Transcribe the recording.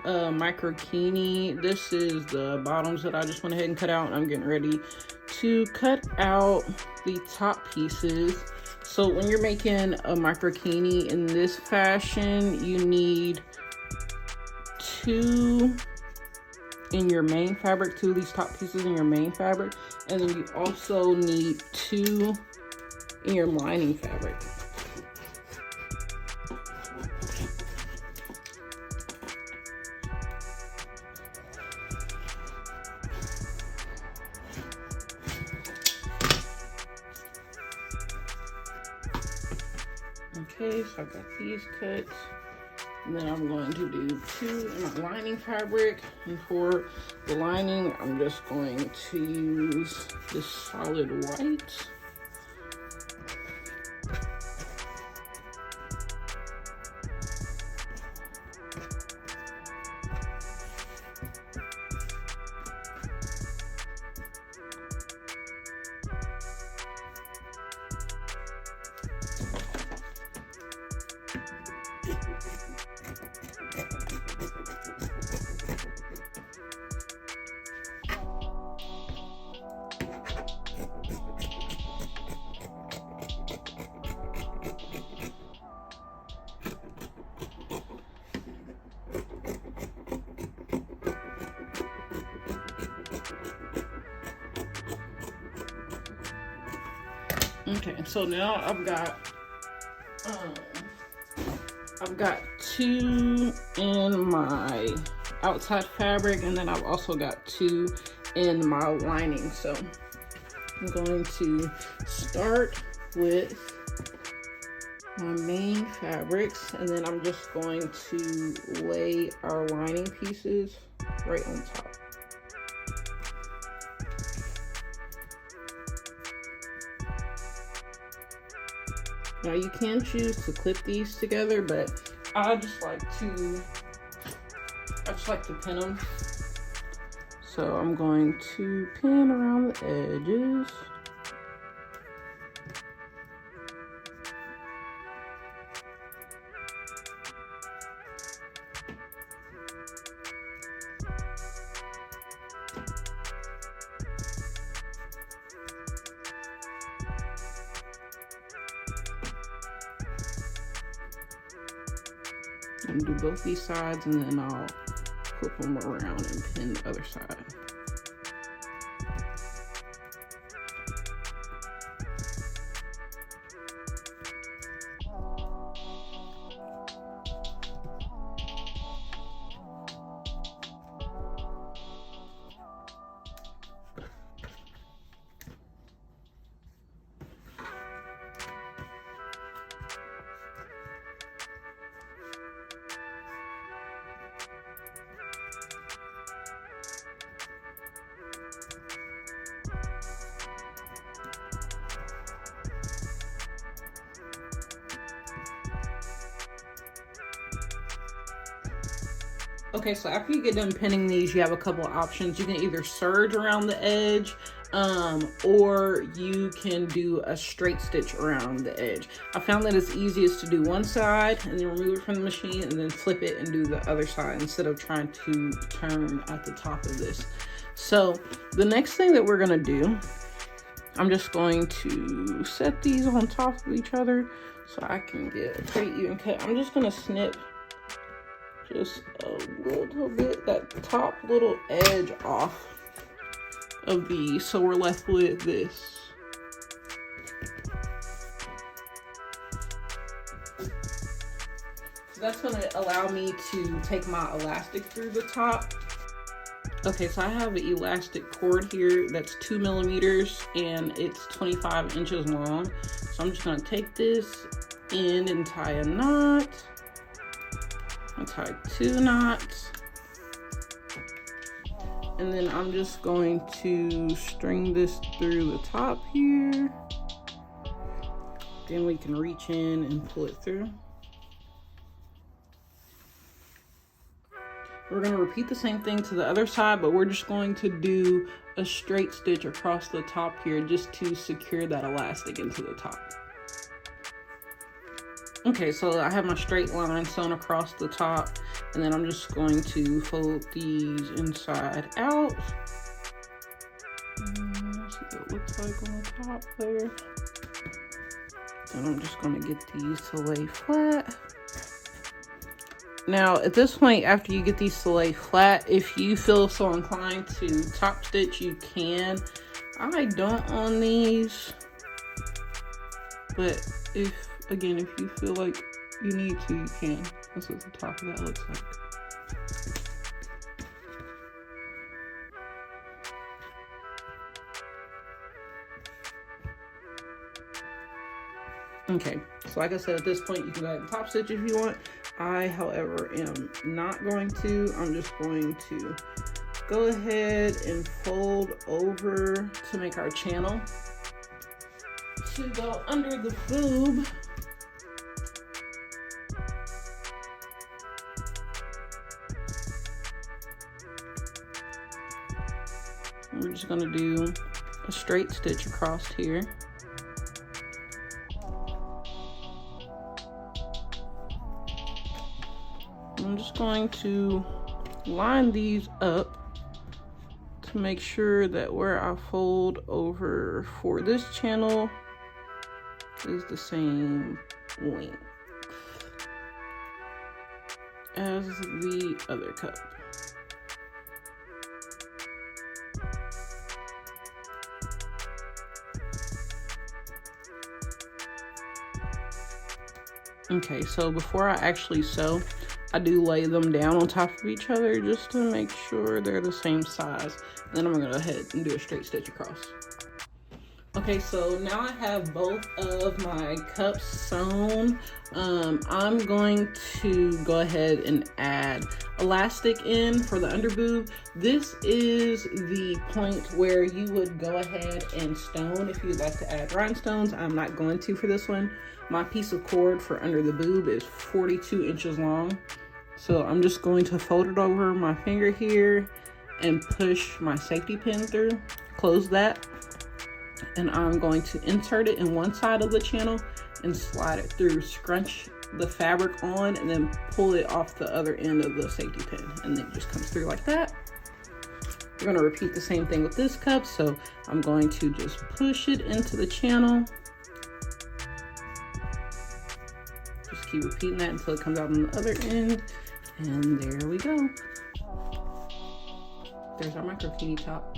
microkini. This is the bottoms that I just went ahead and cut out. I'm getting ready to cut out the top pieces. So when you're making a microkini in this fashion, you need 2 in your main fabric, 2 of these top pieces in your main fabric, and then you also need 2 in your lining fabric. Okay, so I've got these cuts. And then I'm going to do 2 in my lining fabric. And for the lining, I'm just going to use this solid white. Okay, so now I've got 2 in my outside fabric, and then I've also got 2 in my lining. So I'm going to start with my main fabrics, and then I'm just going to lay our lining pieces right on top. Now you can choose to clip these together, but I just like to pin them. So I'm going to pin around the edges. And do both these sides, and then I'll flip them around and pin the other side. Okay, so after you get done pinning these, you have a couple of options. You can either serge around the edge, or you can do a straight stitch around the edge. I found that it's easiest to do one side and then remove it from the machine and then flip it and do the other side instead of trying to turn at the top of this. So the next thing that we're gonna do, I'm just going to set these on top of each other so I can get a pretty even cut. I'm just gonna snip just a little bit, that top little edge off of these, so we're left with this. So that's going to allow me to take my elastic through the top. Okay, so I have an elastic cord here that's 2 millimeters and it's 25 inches long. So I'm just going to take this end and tie a knot. I'll tie 2 knots, and then I'm just going to string this through the top here. Then we can reach in and pull it through. We're going to repeat the same thing to the other side, but we're just going to do a straight stitch across the top here just to secure that elastic into the top. Okay, so I have my straight line sewn across the top, and then I'm just going to fold these inside out. Let's see what it looks like on the top there. And I'm just gonna get these to lay flat. Now, at this point, after you get these to lay flat, if you feel so inclined to top stitch, you can. I don't on these, but if you feel like you need to, you can. That's what the top of that looks like. Okay, so like I said, at this point, you can go ahead and top stitch if you want. I, however, am not going to. I'm just going to go ahead and fold over to make our channel to go under the boob. We're just gonna do a straight stitch across here. I'm just going to line these up to make sure that where I fold over for this channel is the same length as the other cup. Okay, so before I actually sew, I do lay them down on top of each other just to make sure they're the same size. Then I'm gonna go ahead and do a straight stitch across. Okay, so now I have both of my cups sewn. I'm going to go ahead and add elastic in for the under boob. This is the point where you would go ahead and stone if you'd like to add rhinestones. I'm not going to for this one. My piece of cord for under the boob is 42 inches long. So I'm just going to fold it over my finger here and push my safety pin through, close that. And I'm going to insert it in one side of the channel and slide it through, scrunch the fabric on, and then pull it off the other end of the safety pin. And then it just comes through like that. We're gonna repeat the same thing with this cup. So I'm going to just push it into the channel. Just keep repeating that until it comes out on the other end. And there we go. There's our microkini top.